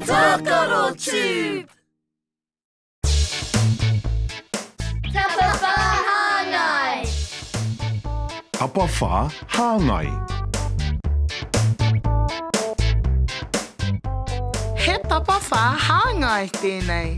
Tākaro Tribe! TAPAWHÀ HÀNGAI! TAPAWHÀ HÀNGAI. He tāpawhā hāngai tēnei.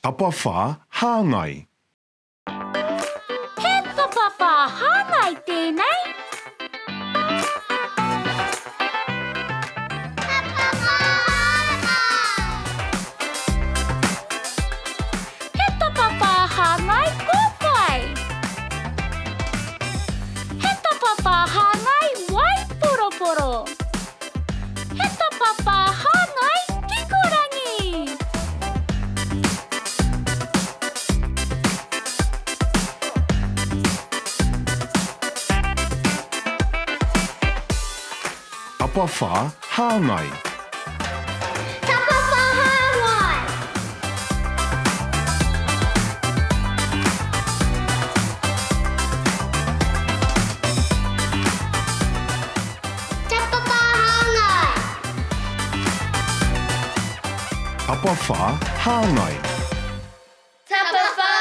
TAPAWHÀ HÀNGAI. He tāpawhā hāngai tēnei. He tāpawhā hāngai kōwhai. He tāpawhā hāngai waiporoporo. He tāpawhā hāngai kikorangi. TAPAWHΑ HÀNGAI. TAPAWHΑ HÀNGAI! TAPAWHΑ HÀNGAI! TAPAWHΑ HÀNGAI. TAPAWHA